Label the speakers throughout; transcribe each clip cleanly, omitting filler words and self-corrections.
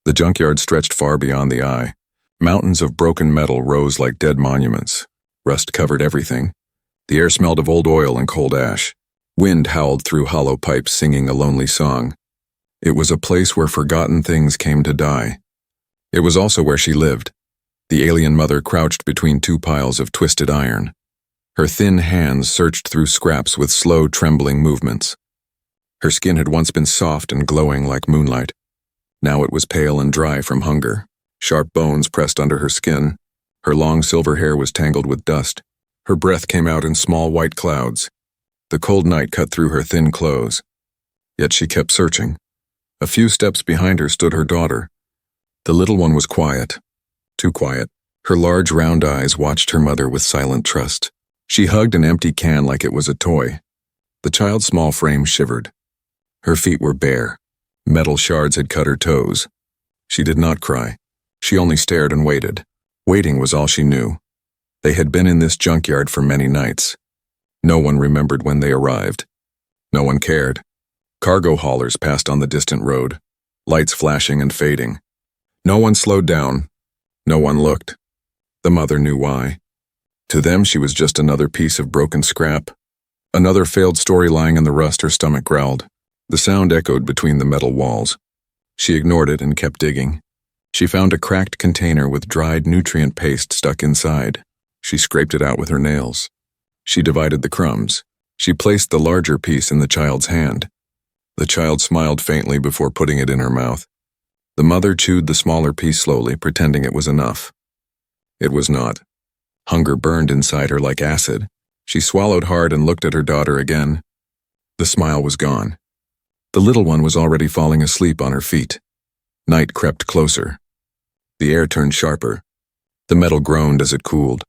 Speaker 1: The junkyard stretched far beyond the eye. Mountains of broken metal rose like dead monuments. Rust covered everything. The air smelled of old oil and cold ash. Wind howled through hollow pipes singing a lonely song. It was a place where forgotten things came to die. It was also where she lived. The alien mother crouched between two piles of twisted iron. Her thin hands searched through scraps with slow, trembling movements. Her skin had once been soft and glowing like moonlight. Now it was pale and dry from hunger. Sharp bones pressed under her skin. Her long silver hair was tangled with dust. Her breath came out in small white clouds. The cold night cut through her thin clothes. Yet she kept searching. A few steps behind her stood her daughter. The little one was quiet. Too quiet. Her large round eyes watched her mother with silent trust. She hugged an empty can like it was a toy. The child's small frame shivered. Her feet were bare. Metal shards had cut her toes. She did not cry. She only stared and waited. Waiting was all she knew. They had been in this junkyard for many nights. No one remembered when they arrived. No one cared. Cargo haulers passed on the distant road, lights flashing and fading. No one slowed down. No one looked. The mother knew why. To them, she was just another piece of broken scrap. Another failed story lying in the rust. Her stomach growled. The sound echoed between the metal walls. She ignored it and kept digging. She found a cracked container with dried nutrient paste stuck inside. She scraped it out with her nails. She divided the crumbs. She placed the larger piece in the child's hand. The child smiled faintly before putting it in her mouth. The mother chewed the smaller piece slowly, pretending it was enough. It was not. Hunger burned inside her like acid. She swallowed hard and looked at her daughter again. The smile was gone. The little one was already falling asleep on her feet. Night crept closer. The air turned sharper. The metal groaned as it cooled.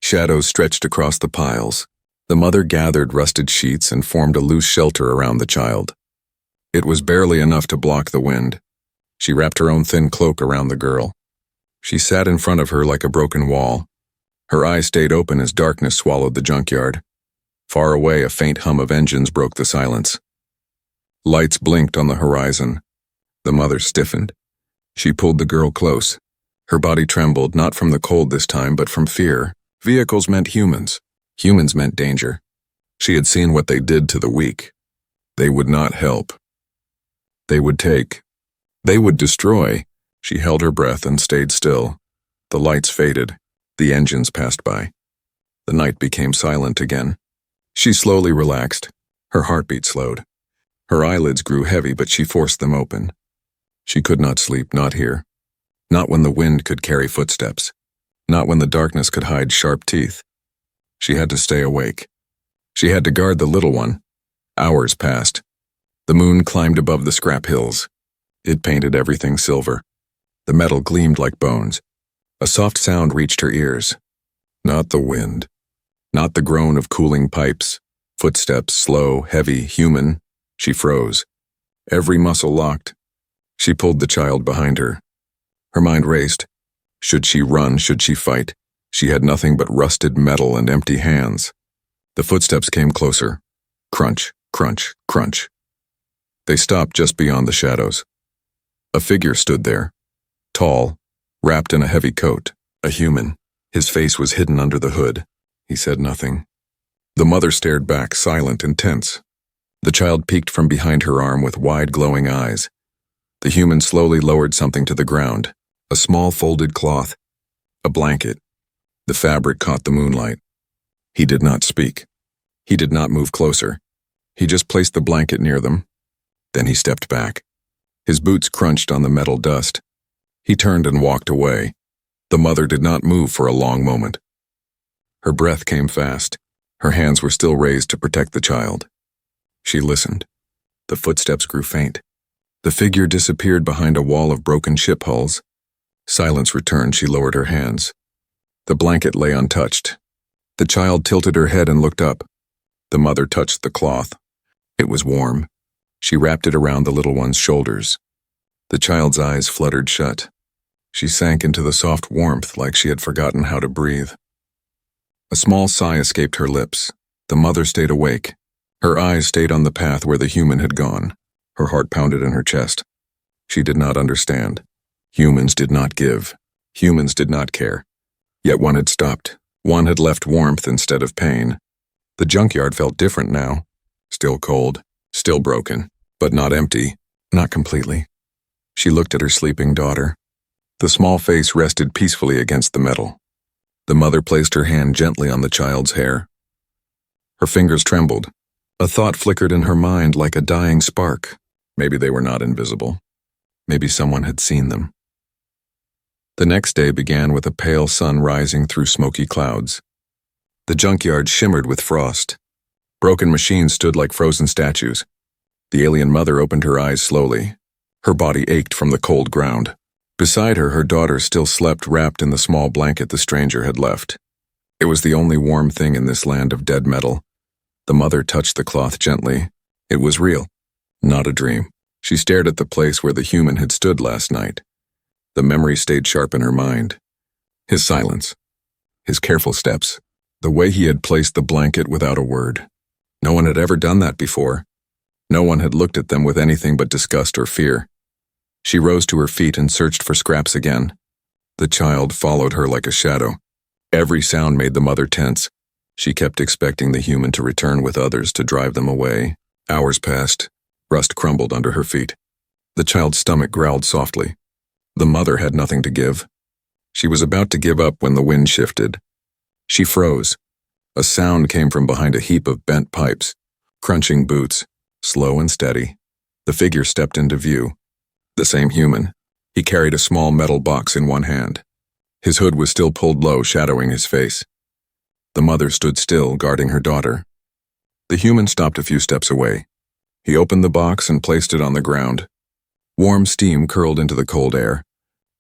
Speaker 1: Shadows stretched across the piles. The mother gathered rusted sheets and formed a loose shelter around the child. It was barely enough to block the wind. She wrapped her own thin cloak around the girl. She sat in front of her like a broken wall. Her eyes stayed open as darkness swallowed the junkyard. Far away, a faint hum of engines broke the silence. Lights blinked on the horizon. The mother stiffened. She pulled the girl close. Her body trembled, not from the cold this time, but from fear. Vehicles meant humans. Humans meant danger. She had seen what they did to the weak. They would not help. They would take. They would destroy. She held her breath and stayed still. The lights faded. The engines passed by. The night became silent again. She slowly relaxed. Her heartbeat slowed. Her eyelids grew heavy, but she forced them open. She could not sleep, not here. Not when the wind could carry footsteps. Not when the darkness could hide sharp teeth. She had to stay awake. She had to guard the little one. Hours passed. The moon climbed above the scrap hills. It painted everything silver. The metal gleamed like bones. A soft sound reached her ears. Not the wind. Not the groan of cooling pipes. Footsteps, slow, heavy, human. She froze. Every muscle locked. She pulled the child behind her. Her mind raced. Should she run? Should she fight? She had nothing but rusted metal and empty hands. The footsteps came closer. Crunch, crunch, crunch. They stopped just beyond the shadows. A figure stood there. Tall, wrapped in a heavy coat. A human. His face was hidden under the hood. He said nothing. The mother stared back, silent and tense. The child peeked from behind her arm with wide, glowing eyes. The human slowly lowered something to the ground. A small folded cloth. A blanket. The fabric caught the moonlight. He did not speak. He did not move closer. He just placed the blanket near them. Then he stepped back. His boots crunched on the metal dust. He turned and walked away. The mother did not move for a long moment. Her breath came fast. Her hands were still raised to protect the child. She listened. The footsteps grew faint. The figure disappeared behind a wall of broken ship hulls. Silence returned. She lowered her hands. The blanket lay untouched. The child tilted her head and looked up. The mother touched the cloth. It was warm. She wrapped it around the little one's shoulders. The child's eyes fluttered shut. She sank into the soft warmth like she had forgotten how to breathe. A small sigh escaped her lips. The mother stayed awake. Her eyes stayed on the path where the human had gone. Her heart pounded in her chest. She did not understand. Humans did not give. Humans did not care. Yet one had stopped. One had left warmth instead of pain. The junkyard felt different now. Still cold, still broken, but not empty, not completely. She looked at her sleeping daughter. The small face rested peacefully against the metal. The mother placed her hand gently on the child's hair. Her fingers trembled. A thought flickered in her mind like a dying spark. Maybe they were not invisible. Maybe someone had seen them. The next day began with a pale sun rising through smoky clouds. The junkyard shimmered with frost. Broken machines stood like frozen statues. The alien mother opened her eyes slowly. Her body ached from the cold ground. Beside her, her daughter still slept wrapped in the small blanket the stranger had left. It was the only warm thing in this land of dead metal. The mother touched the cloth gently. It was real, not a dream. She stared at the place where the human had stood last night. The memory stayed sharp in her mind. His silence, his careful steps, the way he had placed the blanket without a word. No one had ever done that before. No one had looked at them with anything but disgust or fear. She rose to her feet and searched for scraps again. The child followed her like a shadow. Every sound made the mother tense. She kept expecting the human to return with others to drive them away. Hours passed. Rust crumbled under her feet. The child's stomach growled softly. The mother had nothing to give. She was about to give up when the wind shifted. She froze. A sound came from behind a heap of bent pipes. Crunching boots, slow and steady. The figure stepped into view. The same human. He carried a small metal box in one hand. His hood was still pulled low, shadowing his face. The mother stood still, guarding her daughter. The human stopped a few steps away. He opened the box and placed it on the ground. Warm steam curled into the cold air.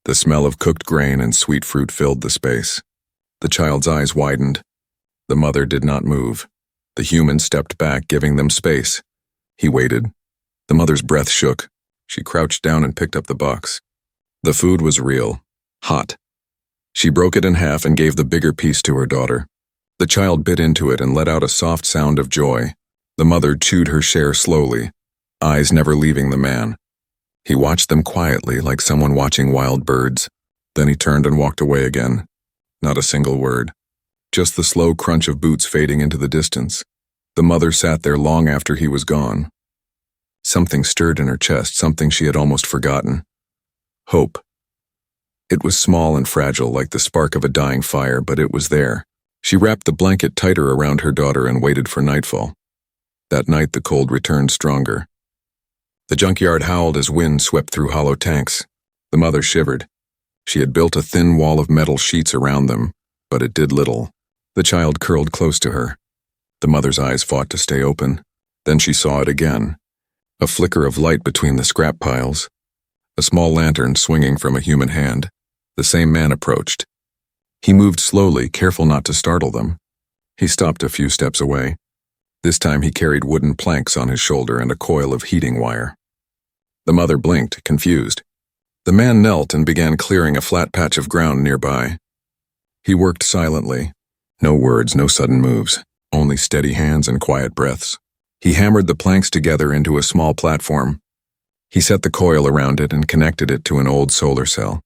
Speaker 1: The smell of cooked grain and sweet fruit filled the space. The child's eyes widened. The mother did not move. The human stepped back, giving them space. He waited. The mother's breath shook. She crouched down and picked up the box. The food was real, hot. She broke it in half and gave the bigger piece to her daughter. The child bit into it and let out a soft sound of joy. The mother chewed her share slowly, eyes never leaving the man. He watched them quietly, like someone watching wild birds. Then he turned and walked away again. Not a single word. Just the slow crunch of boots fading into the distance. The mother sat there long after he was gone. Something stirred in her chest, something she had almost forgotten. Hope. It was small and fragile, like the spark of a dying fire, but it was there. She wrapped the blanket tighter around her daughter and waited for nightfall. That night the cold returned stronger. The junkyard howled as wind swept through hollow tanks. The mother shivered. She had built a thin wall of metal sheets around them, but it did little. The child curled close to her. The mother's eyes fought to stay open. Then she saw it again. A flicker of light between the scrap piles. A small lantern swinging from a human hand. The same man approached. He moved slowly, careful not to startle them. He stopped a few steps away. This time he carried wooden planks on his shoulder and a coil of heating wire. The mother blinked, confused. The man knelt and began clearing a flat patch of ground nearby. He worked silently. No words, no sudden moves, only steady hands and quiet breaths. He hammered the planks together into a small platform. He set the coil around it and connected it to an old solar cell.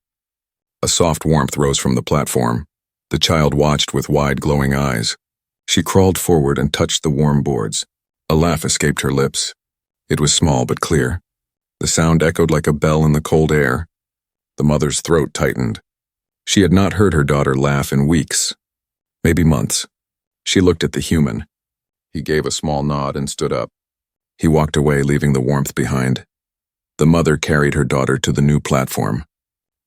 Speaker 1: A soft warmth rose from the platform. The child watched with wide, glowing eyes. She crawled forward and touched the warm boards. A laugh escaped her lips. It was small but clear. The sound echoed like a bell in the cold air. The mother's throat tightened. She had not heard her daughter laugh in weeks, maybe months. She looked at the human. He gave a small nod and stood up. He walked away, leaving the warmth behind. The mother carried her daughter to the new platform.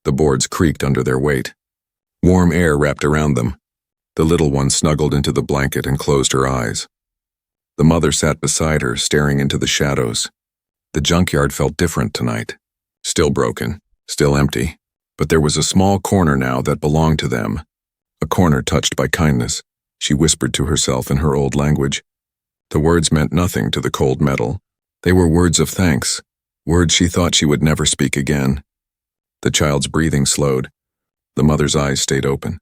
Speaker 1: The boards creaked under their weight. Warm air wrapped around them. The little one snuggled into the blanket and closed her eyes. The mother sat beside her, staring into the shadows. The junkyard felt different tonight. Still broken, still empty. But there was a small corner now that belonged to them. A corner touched by kindness. She whispered to herself in her old language. The words meant nothing to the cold metal. They were words of thanks, words she thought she would never speak again. The child's breathing slowed. The mother's eyes stayed open.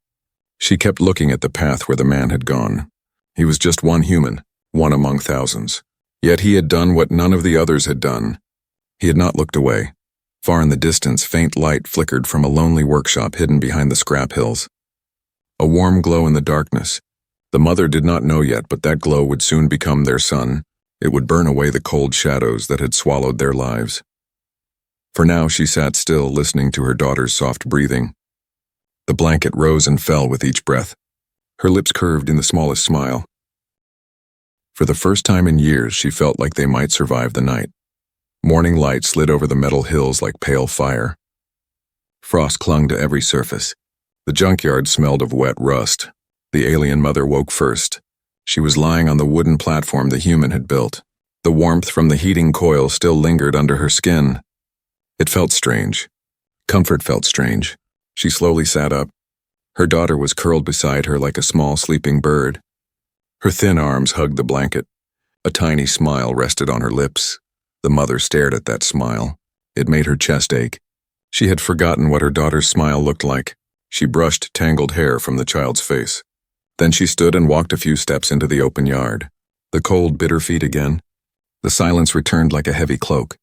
Speaker 1: She kept looking at the path where the man had gone. He was just one human, one among thousands. Yet he had done what none of the others had done. He had not looked away. Far in the distance, faint light flickered from a lonely workshop hidden behind the scrap hills. A warm glow in the darkness. The mother did not know yet, but that glow would soon become their sun. It would burn away the cold shadows that had swallowed their lives. For now, she sat still, listening to her daughter's soft breathing. The blanket rose and fell with each breath. Her lips curved in the smallest smile. For the first time in years, she felt like they might survive the night. Morning light slid over the metal hills like pale fire. Frost clung to every surface. The junkyard smelled of wet rust. The alien mother woke first. She was lying on the wooden platform the human had built. The warmth from the heating coil still lingered under her skin. It felt strange. Comfort felt strange. She slowly sat up. Her daughter was curled beside her like a small sleeping bird. Her thin arms hugged the blanket. A tiny smile rested on her lips. The mother stared at that smile. It made her chest ache. She had forgotten what her daughter's smile looked like. She brushed tangled hair from the child's face. Then she stood and walked a few steps into the open yard. The cold, bitter feet again. The silence returned like a heavy cloak.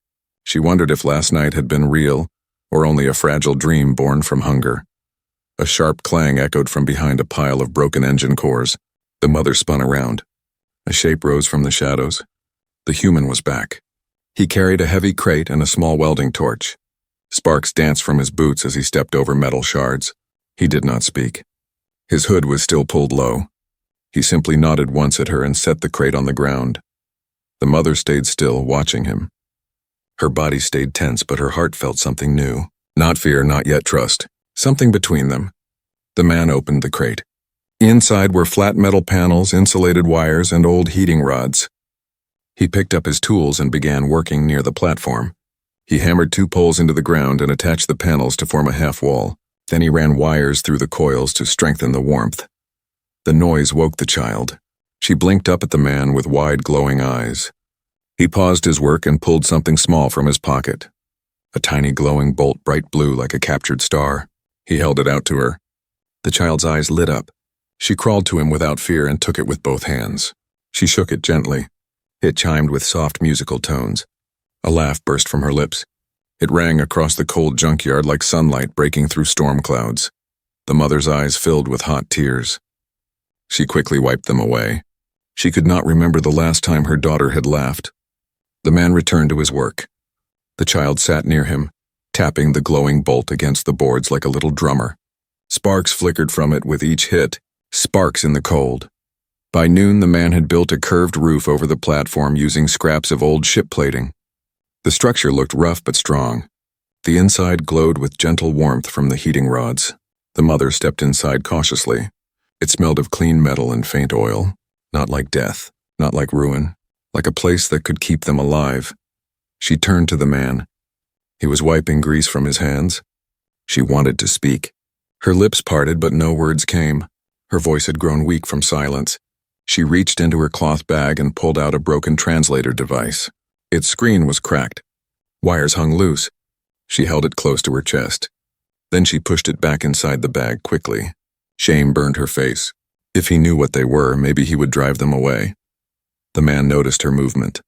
Speaker 1: She wondered if last night had been real, or only a fragile dream born from hunger. A sharp clang echoed from behind a pile of broken engine cores. The mother spun around. A shape rose from the shadows. The human was back. He carried a heavy crate and a small welding torch. Sparks danced from his boots as he stepped over metal shards. He did not speak. His hood was still pulled low. He simply nodded once at her and set the crate on the ground. The mother stayed still, watching him. Her body stayed tense, but her heart felt something new. Not fear, not yet trust. Something between them. The man opened the crate. Inside were flat metal panels, insulated wires, and old heating rods. He picked up his tools and began working near the platform. He hammered 2 poles into the ground and attached the panels to form a half wall. Then he ran wires through the coils to strengthen the warmth. The noise woke the child. She blinked up at the man with wide, glowing eyes. He paused his work and pulled something small from his pocket. A tiny glowing bolt, bright blue like a captured star. He held it out to her. The child's eyes lit up. She crawled to him without fear and took it with both hands. She shook it gently. It chimed with soft musical tones. A laugh burst from her lips. It rang across the cold junkyard like sunlight breaking through storm clouds. The mother's eyes filled with hot tears. She quickly wiped them away. She could not remember the last time her daughter had laughed. The man returned to his work. The child sat near him, tapping the glowing bolt against the boards like a little drummer. Sparks flickered from it with each hit, sparks in the cold. By noon, the man had built a curved roof over the platform using scraps of old ship plating. The structure looked rough but strong. The inside glowed with gentle warmth from the heating rods. The mother stepped inside cautiously. It smelled of clean metal and faint oil, not like death, not like ruin, like a place that could keep them alive. She turned to the man. He was wiping grease from his hands. She wanted to speak. Her lips parted, but no words came. Her voice had grown weak from silence. She reached into her cloth bag and pulled out a broken translator device. Its screen was cracked. Wires hung loose. She held it close to her chest. Then she pushed it back inside the bag quickly. Shame burned her face. If he knew what they were, maybe he would drive them away. The man noticed her movement.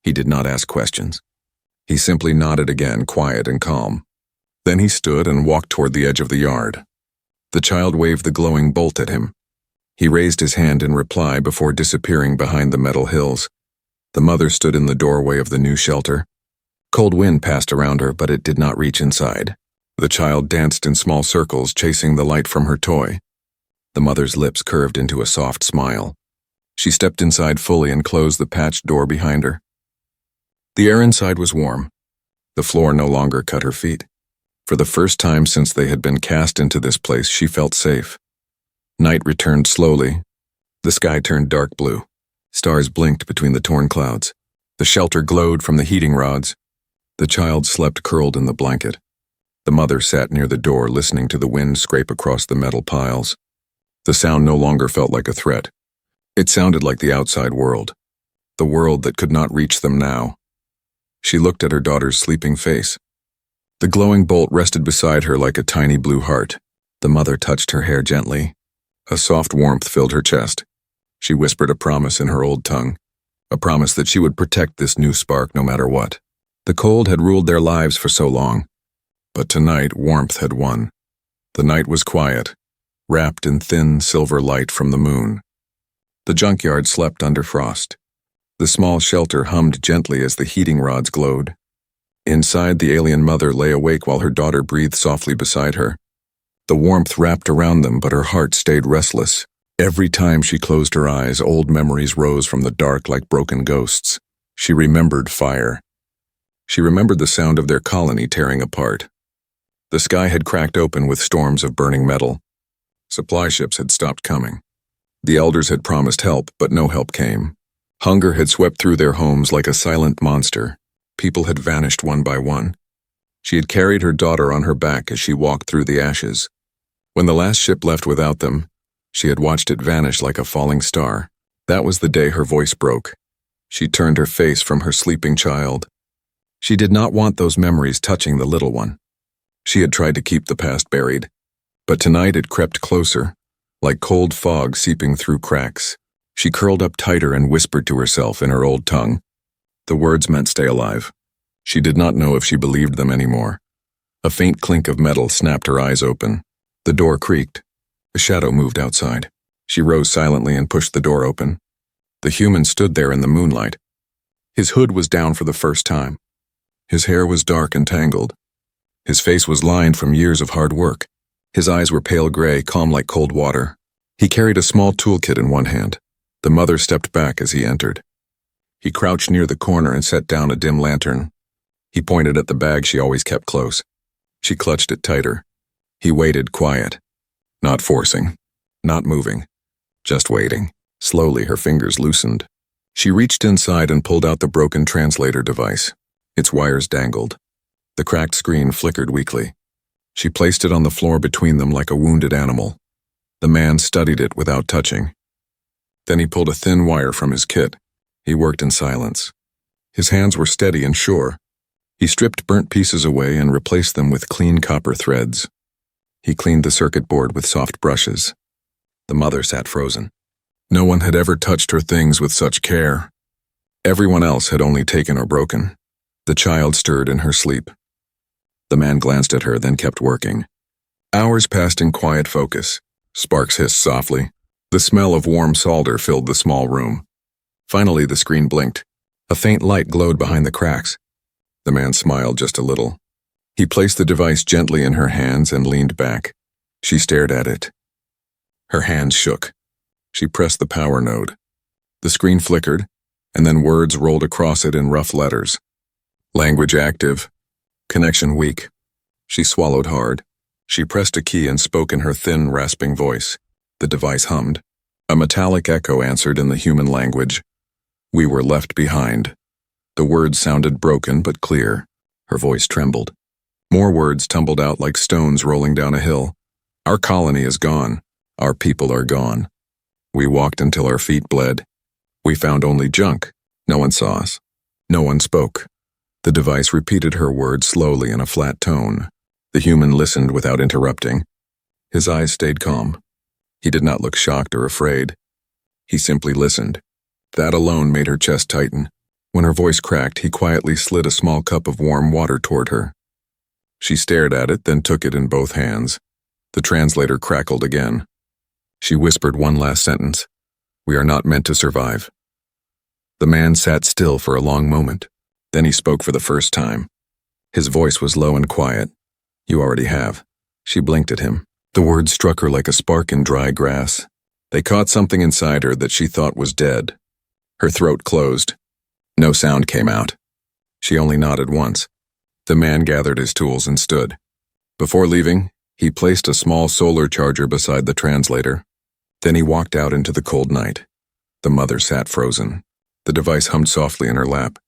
Speaker 1: He did not ask questions. He simply nodded again, quiet and calm. Then he stood and walked toward the edge of the yard. The child waved the glowing bolt at him. He raised his hand in reply before disappearing behind the metal hills. The mother stood in the doorway of the new shelter. Cold wind passed around her, but it did not reach inside. The child danced in small circles, chasing the light from her toy. The mother's lips curved into a soft smile. She stepped inside fully and closed the patched door behind her. The air inside was warm. The floor no longer cut her feet. For the first time since they had been cast into this place, she felt safe. Night returned slowly. The sky turned dark blue. Stars blinked between the torn clouds. The shelter glowed from the heating rods. The child slept curled in the blanket. The mother sat near the door, listening to the wind scrape across the metal piles. The sound no longer felt like a threat. It sounded like the outside world, the world that could not reach them now. She looked at her daughter's sleeping face. The glowing bolt rested beside her like a tiny blue heart. The mother touched her hair gently. A soft warmth filled her chest. She whispered a promise in her old tongue, a promise that she would protect this new spark no matter what. The cold had ruled their lives for so long, but tonight warmth had won. The night was quiet, wrapped in thin silver light from the moon. The junkyard slept under frost. The small shelter hummed gently as the heating rods glowed. Inside, the alien mother lay awake while her daughter breathed softly beside her. The warmth wrapped around them, but her heart stayed restless. Every time she closed her eyes, old memories rose from the dark like broken ghosts. She remembered fire. She remembered the sound of their colony tearing apart. The sky had cracked open with storms of burning metal. Supply ships had stopped coming. The elders had promised help, but no help came. Hunger had swept through their homes like a silent monster. People had vanished one by one. She had carried her daughter on her back as she walked through the ashes. When the last ship left without them, she had watched it vanish like a falling star. That was the day her voice broke. She turned her face from her sleeping child. She did not want those memories touching the little one. She had tried to keep the past buried, but tonight it crept closer, like cold fog seeping through cracks. She curled up tighter and whispered to herself in her old tongue. The words meant stay alive. She did not know if she believed them anymore. A faint clink of metal snapped her eyes open. The door creaked. A shadow moved outside. She rose silently and pushed the door open. The human stood there in the moonlight. His hood was down for the first time. His hair was dark and tangled. His face was lined from years of hard work. His eyes were pale gray, calm like cold water. He carried a small toolkit in one hand. The mother stepped back as he entered. He crouched near the corner and set down a dim lantern. He pointed at the bag she always kept close. She clutched it tighter. He waited, quiet. Not forcing. Not moving. Just waiting. Slowly, her fingers loosened. She reached inside and pulled out the broken translator device. Its wires dangled. The cracked screen flickered weakly. She placed it on the floor between them like a wounded animal. The man studied it without touching. Then he pulled a thin wire from his kit. He worked in silence. His hands were steady and sure. He stripped burnt pieces away and replaced them with clean copper threads. He cleaned the circuit board with soft brushes. The mother sat frozen. No one had ever touched her things with such care. Everyone else had only taken or broken. The child stirred in her sleep. The man glanced at her, then kept working. Hours passed in quiet focus. Sparks hissed softly. The smell of warm solder filled the small room. Finally, the screen blinked. A faint light glowed behind the cracks. The man smiled just a little. He placed the device gently in her hands and leaned back. She stared at it. Her hands shook. She pressed the power node. The screen flickered, and then words rolled across it in rough letters. Language active. Connection weak. She swallowed hard. She pressed a key and spoke in her thin, rasping voice. The device hummed. A metallic echo answered in the human language. We were left behind. The words sounded broken but clear. Her voice trembled. More words tumbled out like stones rolling down a hill. Our colony is gone. Our people are gone. We walked until our feet bled. We found only junk. No one saw us. No one spoke. The device repeated her words slowly in a flat tone. The human listened without interrupting. His eyes stayed calm. He did not look shocked or afraid. He simply listened. That alone made her chest tighten. When her voice cracked, he quietly slid a small cup of warm water toward her. She stared at it, then took it in both hands. The translator crackled again. She whispered one last sentence. We are not meant to survive. The man sat still for a long moment. Then he spoke for the first time. His voice was low and quiet. You already have. She blinked at him. The words struck her like a spark in dry grass. They caught something inside her that she thought was dead. Her throat closed. No sound came out. She only nodded once. The man gathered his tools and stood. Before leaving, he placed a small solar charger beside the translator. Then he walked out into the cold night. The mother sat frozen. The device hummed softly in her lap.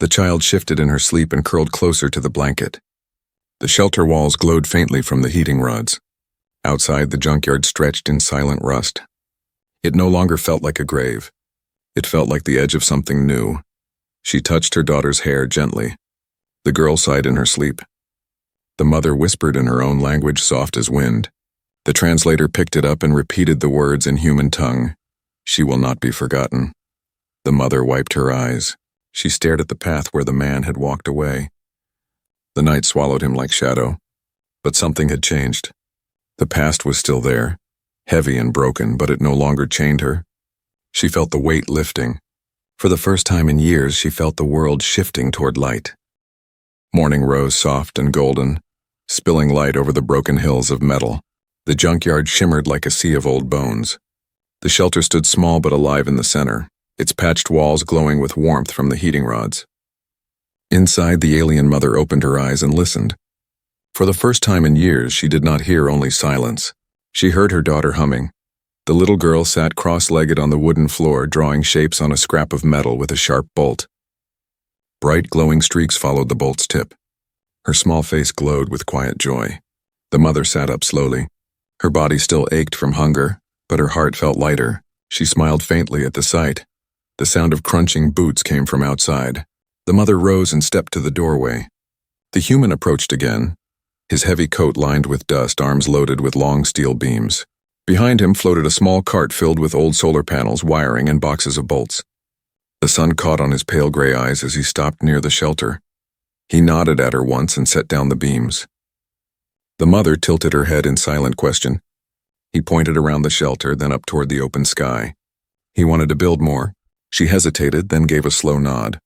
Speaker 1: The child shifted in her sleep and curled closer to the blanket. The shelter walls glowed faintly from the heating rods. Outside, the junkyard stretched in silent rust. It no longer felt like a grave. It felt like the edge of something new. She touched her daughter's hair gently. The girl sighed in her sleep. The mother whispered in her own language, soft as wind. The translator picked it up and repeated the words in human tongue. She will not be forgotten. The mother wiped her eyes. She stared at the path where the man had walked away. The night swallowed him like shadow, but something had changed. The past was still there, heavy and broken, but it no longer chained her. She felt the weight lifting. For the first time in years, she felt the world shifting toward light. Morning rose soft and golden, spilling light over the broken hills of metal. The junkyard shimmered like a sea of old bones. The shelter stood small but alive in the center, its patched walls glowing with warmth from the heating rods. Inside, the alien mother opened her eyes and listened. For the first time in years, she did not hear only silence. She heard her daughter humming. The little girl sat cross-legged on the wooden floor, drawing shapes on a scrap of metal with a sharp bolt. Bright, glowing streaks followed the bolt's tip. Her small face glowed with quiet joy. The mother sat up slowly. Her body still ached from hunger, but her heart felt lighter. She smiled faintly at the sight. The sound of crunching boots came from outside. The mother rose and stepped to the doorway. The human approached again, his heavy coat lined with dust, arms loaded with long steel beams. Behind him floated a small cart filled with old solar panels, wiring, and boxes of bolts. The sun caught on his pale gray eyes as he stopped near the shelter. He nodded at her once and set down the beams. The mother tilted her head in silent question. He pointed around the shelter, then up toward the open sky. He wanted to build more. She hesitated, then gave a slow nod.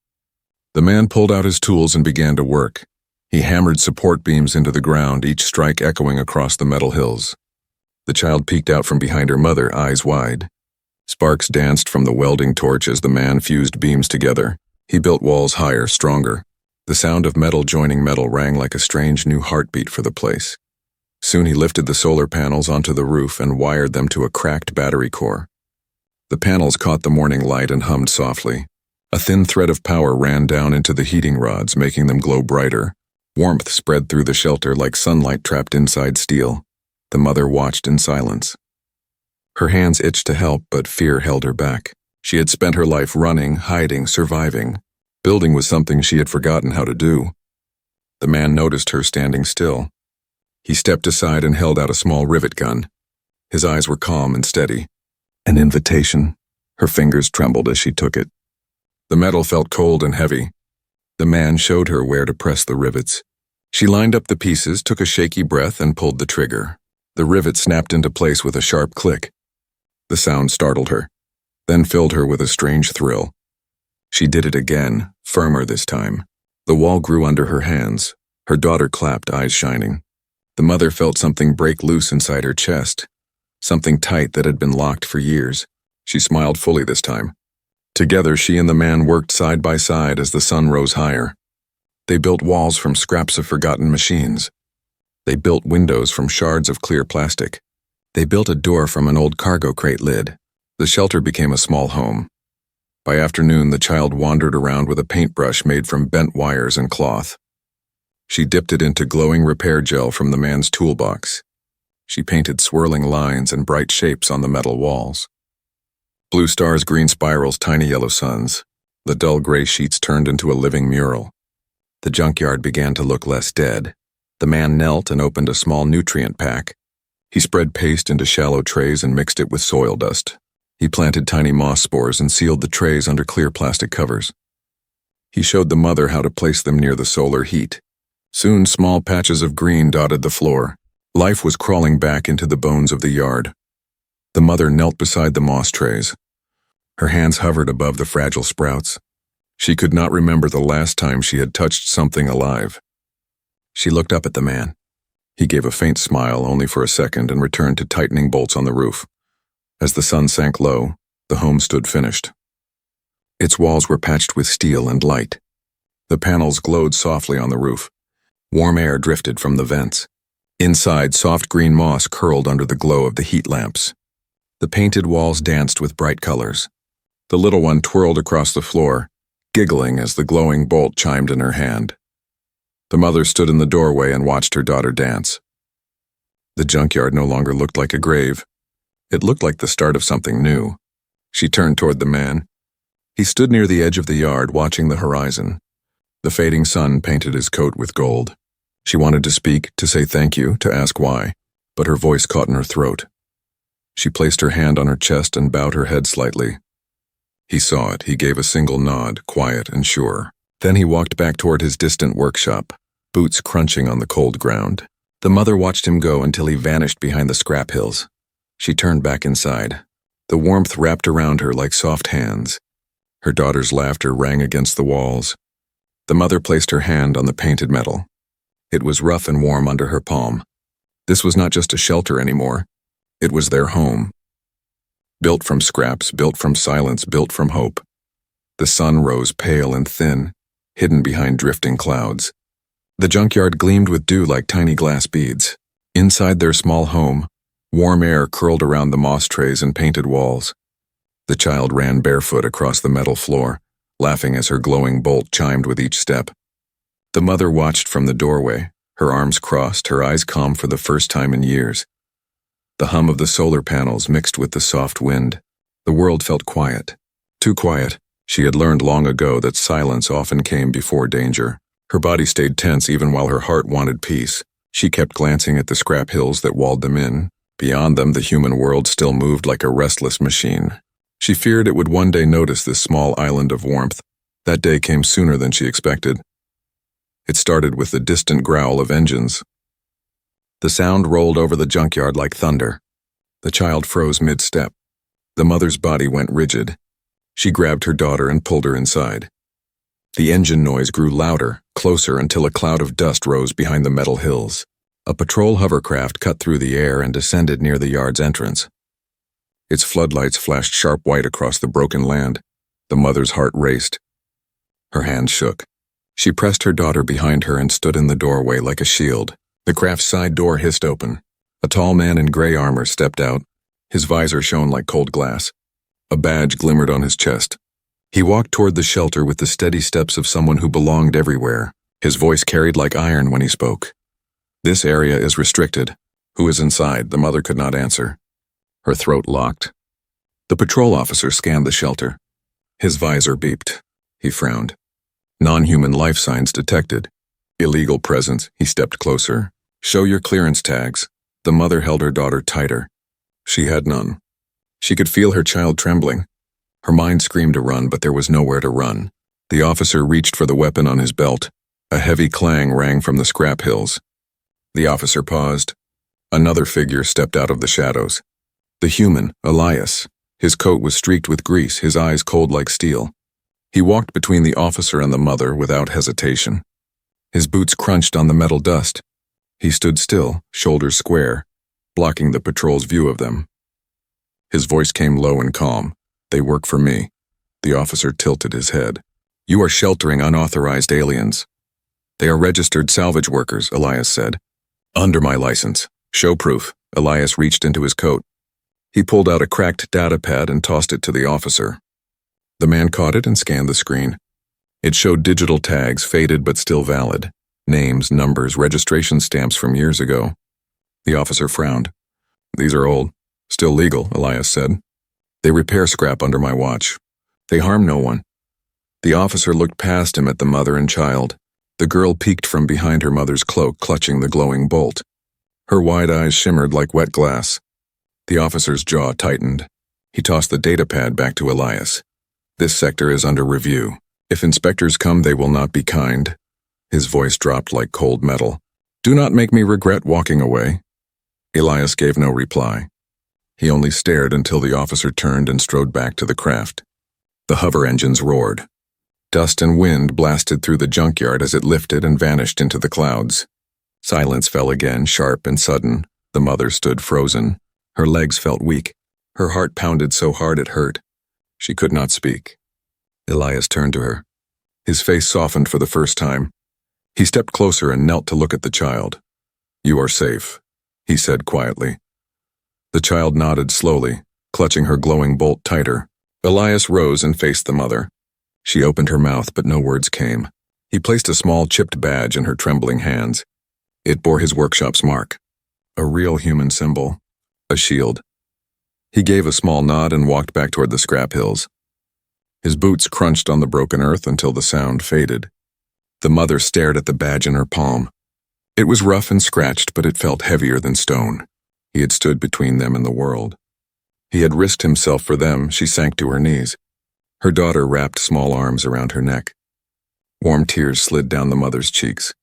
Speaker 1: The man pulled out his tools and began to work. He hammered support beams into the ground, each strike echoing across the metal hills. The child peeked out from behind her mother, eyes wide. Sparks danced from the welding torch as the man fused beams together. He built walls higher, stronger. The sound of metal joining metal rang like a strange new heartbeat for the place. Soon he lifted the solar panels onto the roof and wired them to a cracked battery core. The panels caught the morning light and hummed softly. A thin thread of power ran down into the heating rods, making them glow brighter. Warmth spread through the shelter like sunlight trapped inside steel. The mother watched in silence. Her hands itched to help, but fear held her back. She had spent her life running, hiding, surviving. Building was something she had forgotten how to do. The man noticed her standing still. He stepped aside and held out a small rivet gun. His eyes were calm and steady. An invitation. Her fingers trembled as she took it. The metal felt cold and heavy. The man showed her where to press the rivets. She lined up the pieces, took a shaky breath, and pulled the trigger. The rivet snapped into place with a sharp click. The sound startled her, then filled her with a strange thrill. She did it again, firmer this time. The wall grew under her hands. Her daughter clapped, eyes shining. The mother felt something break loose inside her chest, something tight that had been locked for years. She smiled fully this time. Together, she and the man worked side by side as the sun rose higher. They built walls from scraps of forgotten machines. They built windows from shards of clear plastic. They built a door from an old cargo crate lid. The shelter became a small home. By afternoon, the child wandered around with a paintbrush made from bent wires and cloth. She dipped it into glowing repair gel from the man's toolbox. She painted swirling lines and bright shapes on the metal walls. Blue stars, green spirals, tiny yellow suns. The dull gray sheets turned into a living mural. The junkyard began to look less dead. The man knelt and opened a small nutrient pack. He spread paste into shallow trays and mixed it with soil dust. He planted tiny moss spores and sealed the trays under clear plastic covers. He showed the mother how to place them near the solar heat. Soon, small patches of green dotted the floor. Life was crawling back into the bones of the yard. The mother knelt beside the moss trays. Her hands hovered above the fragile sprouts. She could not remember the last time she had touched something alive. She looked up at the man. He gave a faint smile, only for a second, and returned to tightening bolts on the roof. As the sun sank low, the home stood finished. Its walls were patched with steel and light. The panels glowed softly on the roof. Warm air drifted from the vents. Inside, soft green moss curled under the glow of the heat lamps. The painted walls danced with bright colors. The little one twirled across the floor, giggling as the glowing bolt chimed in her hand. The mother stood in the doorway and watched her daughter dance. The junkyard no longer looked like a grave. It looked like the start of something new. She turned toward the man. He stood near the edge of the yard, watching the horizon. The fading sun painted his coat with gold. She wanted to speak, to say thank you, to ask why, but her voice caught in her throat. She placed her hand on her chest and bowed her head slightly. He saw it. He gave a single nod, quiet and sure. Then he walked back toward his distant workshop, boots crunching on the cold ground. The mother watched him go until he vanished behind the scrap hills. She turned back inside. The warmth wrapped around her like soft hands. Her daughter's laughter rang against the walls. The mother placed her hand on the painted metal. It was rough and warm under her palm. This was not just a shelter anymore. It was their home. Built from scraps, built from silence, built from hope. The sun rose pale and thin, hidden behind drifting clouds. The junkyard gleamed with dew like tiny glass beads. Inside their small home, warm air curled around the moss trays and painted walls. The child ran barefoot across the metal floor, laughing as her glowing bolt chimed with each step. The mother watched from the doorway, her arms crossed, her eyes calm for the first time in years. The hum of the solar panels mixed with the soft wind. The world felt quiet. Too quiet. She had learned long ago that silence often came before danger. Her body stayed tense even while her heart wanted peace. She kept glancing at the scrap hills that walled them in. Beyond them, the human world still moved like a restless machine. She feared it would one day notice this small island of warmth. That day came sooner than she expected. It started with the distant growl of engines. The sound rolled over the junkyard like thunder. The child froze mid-step. The mother's body went rigid. She grabbed her daughter and pulled her inside. The engine noise grew louder, closer, until a cloud of dust rose behind the metal hills. A patrol hovercraft cut through the air and descended near the yard's entrance. Its floodlights flashed sharp white across the broken land. The mother's heart raced. Her hands shook. She pressed her daughter behind her and stood in the doorway like a shield. The craft's side door hissed open. A tall man in gray armor stepped out. His visor shone like cold glass. A badge glimmered on his chest. He walked toward the shelter with the steady steps of someone who belonged everywhere. His voice carried like iron when he spoke. "This area is restricted. Who is inside?" The mother could not answer. Her throat locked. The patrol officer scanned the shelter. His visor beeped. He frowned. Non-human life signs detected. Illegal presence. He stepped closer. "Show your clearance tags." The mother held her daughter tighter. She had none. She could feel her child trembling. Her mind screamed to run, but there was nowhere to run. The officer reached for the weapon on his belt. A heavy clang rang from the scrap hills. The officer paused. Another figure stepped out of the shadows. The human, Elias. His coat was streaked with grease, his eyes cold like steel. He walked between the officer and the mother without hesitation. His boots crunched on the metal dust. He stood still, shoulders square, blocking the patrol's view of them. His voice came low and calm. "They work for me." The officer tilted his head. "You are sheltering unauthorized aliens." "They are registered salvage workers," Elias said. "Under my license. Show proof." Elias reached into his coat. He pulled out a cracked data pad and tossed it to the officer. The man caught it and scanned the screen. It showed digital tags, faded but still valid. Names, numbers, registration stamps from years ago. The officer frowned. "These are old. Still legal," Elias said. "They repair scrap under my watch. They harm no one." The officer looked past him at the mother and child. The girl peeked from behind her mother's cloak, clutching the glowing bolt. Her wide eyes shimmered like wet glass. The officer's jaw tightened. He tossed the data pad back to Elias. "This sector is under review. If inspectors come, they will not be kind." His voice dropped like cold metal. "Do not make me regret walking away." Elias gave no reply. He only stared until the officer turned and strode back to the craft. The hover engines roared. Dust and wind blasted through the junkyard as it lifted and vanished into the clouds. Silence fell again, sharp and sudden. The mother stood frozen. Her legs felt weak. Her heart pounded so hard it hurt. She could not speak. Elias turned to her. His face softened for the first time. He stepped closer and knelt to look at the child. "You are safe," he said quietly. The child nodded slowly, clutching her glowing bolt tighter. Elias rose and faced the mother. She opened her mouth, but no words came. He placed a small chipped badge in her trembling hands. It bore his workshop's mark. A real human symbol. A shield. He gave a small nod and walked back toward the scrap hills. His boots crunched on the broken earth until the sound faded. The mother stared at the badge in her palm. It was rough and scratched, but it felt heavier than stone. He had stood between them and the world. He had risked himself for them. She sank to her knees. Her daughter wrapped small arms around her neck. Warm tears slid down the mother's cheeks.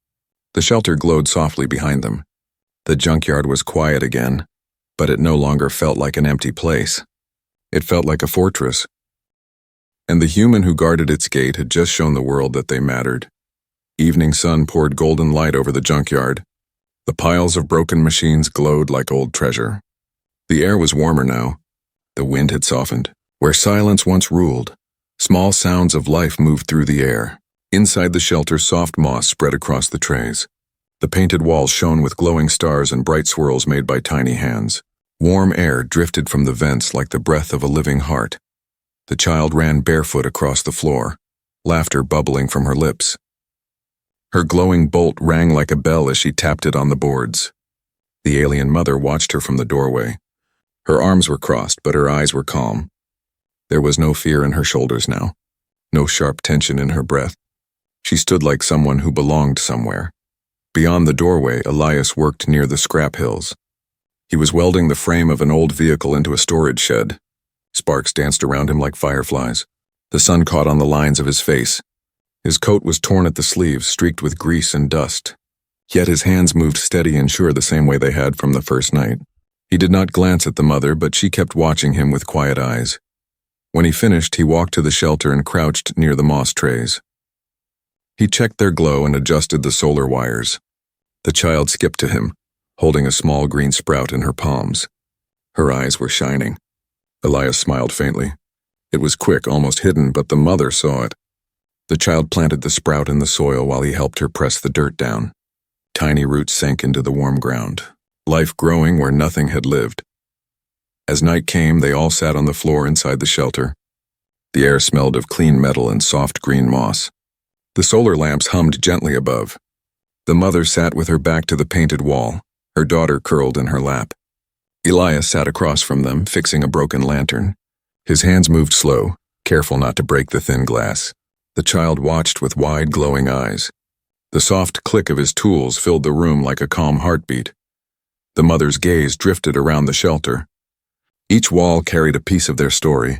Speaker 1: The shelter glowed softly behind them. The junkyard was quiet again, but it no longer felt like an empty place. It felt like a fortress. And the human who guarded its gate had just shown the world that they mattered. Evening sun poured golden light over the junkyard. The piles of broken machines glowed like old treasure. The air was warmer now. The wind had softened. Where silence once ruled, small sounds of life moved through the air. Inside the shelter, soft moss spread across the trays. The painted walls shone with glowing stars and bright swirls made by tiny hands. Warm air drifted from the vents like the breath of a living heart. The child ran barefoot across the floor, laughter bubbling from her lips. Her glowing bolt rang like a bell as she tapped it on the boards. The alien mother watched her from the doorway. Her arms were crossed, but her eyes were calm. There was no fear in her shoulders now, no sharp tension in her breath. She stood like someone who belonged somewhere. Beyond the doorway, Elias worked near the scrap hills. He was welding the frame of an old vehicle into a storage shed. Sparks danced around him like fireflies. The sun caught on the lines of his face. His coat was torn at the sleeves, streaked with grease and dust. Yet his hands moved steady and sure the same way they had from the first night. He did not glance at the mother, but she kept watching him with quiet eyes. When he finished, he walked to the shelter and crouched near the moss trays. He checked their glow and adjusted the solar wires. The child skipped to him, holding a small green sprout in her palms. Her eyes were shining. Elias smiled faintly. It was quick, almost hidden, but the mother saw it. The child planted the sprout in the soil while he helped her press the dirt down. Tiny roots sank into the warm ground, life growing where nothing had lived. As night came, they all sat on the floor inside the shelter. The air smelled of clean metal and soft green moss. The solar lamps hummed gently above. The mother sat with her back to the painted wall, her daughter curled in her lap. Elias sat across from them, fixing a broken lantern. His hands moved slow, careful not to break the thin glass. The child watched with wide, glowing eyes. The soft click of his tools filled the room like a calm heartbeat. The mother's gaze drifted around the shelter. Each wall carried a piece of their story.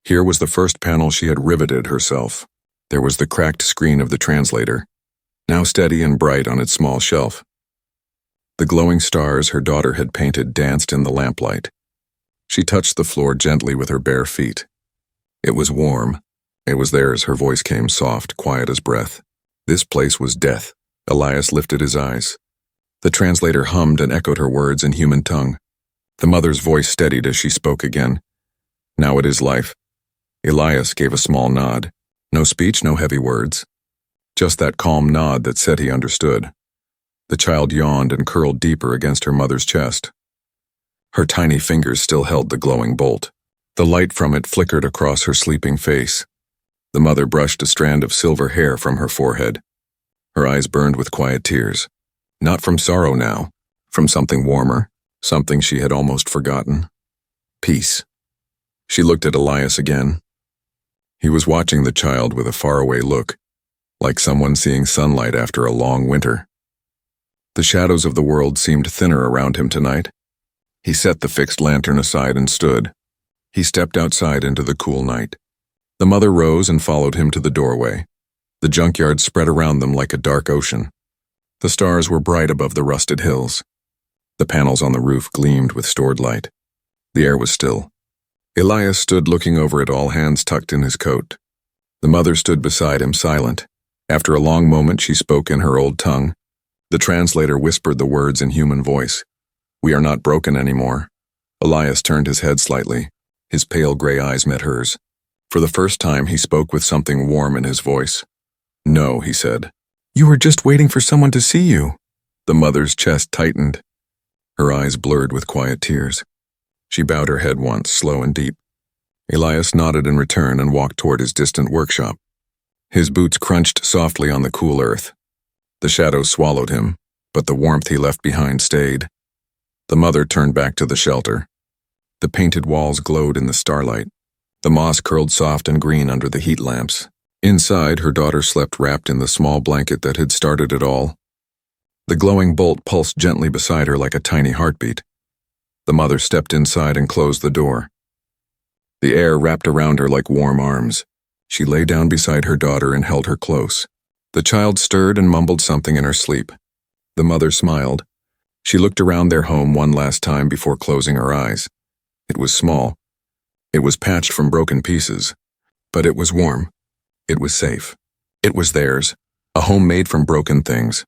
Speaker 1: Here was the first panel she had riveted herself. There was the cracked screen of the translator, now steady and bright on its small shelf. The glowing stars her daughter had painted danced in the lamplight. She touched the floor gently with her bare feet. It was warm. It was theirs. Her voice came soft, quiet as breath. This place was death. Elias lifted his eyes. The translator hummed and echoed her words in human tongue. The mother's voice steadied as she spoke again. Now it is life. Elias gave a small nod. No speech, no heavy words. Just that calm nod that said he understood. The child yawned and curled deeper against her mother's chest. Her tiny fingers still held the glowing bolt. The light from it flickered across her sleeping face. The mother brushed a strand of silver hair from her forehead. Her eyes burned with quiet tears. Not from sorrow now, from something warmer, something she had almost forgotten. Peace. She looked at Elias again. He was watching the child with a faraway look, like someone seeing sunlight after a long winter. The shadows of the world seemed thinner around him tonight. He set the fixed lantern aside and stood. He stepped outside into the cool night. The mother rose and followed him to the doorway. The junkyard spread around them like a dark ocean. The stars were bright above the rusted hills. The panels on the roof gleamed with stored light. The air was still. Elias stood looking over it, all hands tucked in his coat. The mother stood beside him, silent. After a long moment, she spoke in her old tongue. The translator whispered the words in human voice. "We are not broken anymore." Elias turned his head slightly. His pale gray eyes met hers. For the first time, he spoke with something warm in his voice. "No," he said. "You were just waiting for someone to see you." The mother's chest tightened. Her eyes blurred with quiet tears. She bowed her head once, slow and deep. Elias nodded in return and walked toward his distant workshop. His boots crunched softly on the cool earth. The shadows swallowed him, but the warmth he left behind stayed. The mother turned back to the shelter. The painted walls glowed in the starlight. The moss curled soft and green under the heat lamps. Inside, her daughter slept wrapped in the small blanket that had started it all. The glowing bolt pulsed gently beside her like a tiny heartbeat. The mother stepped inside and closed the door. The air wrapped around her like warm arms. She lay down beside her daughter and held her close. The child stirred and mumbled something in her sleep. The mother smiled. She looked around their home one last time before closing her eyes. It was small. It was patched from broken pieces. But it was warm. It was safe. It was theirs, a home made from broken things.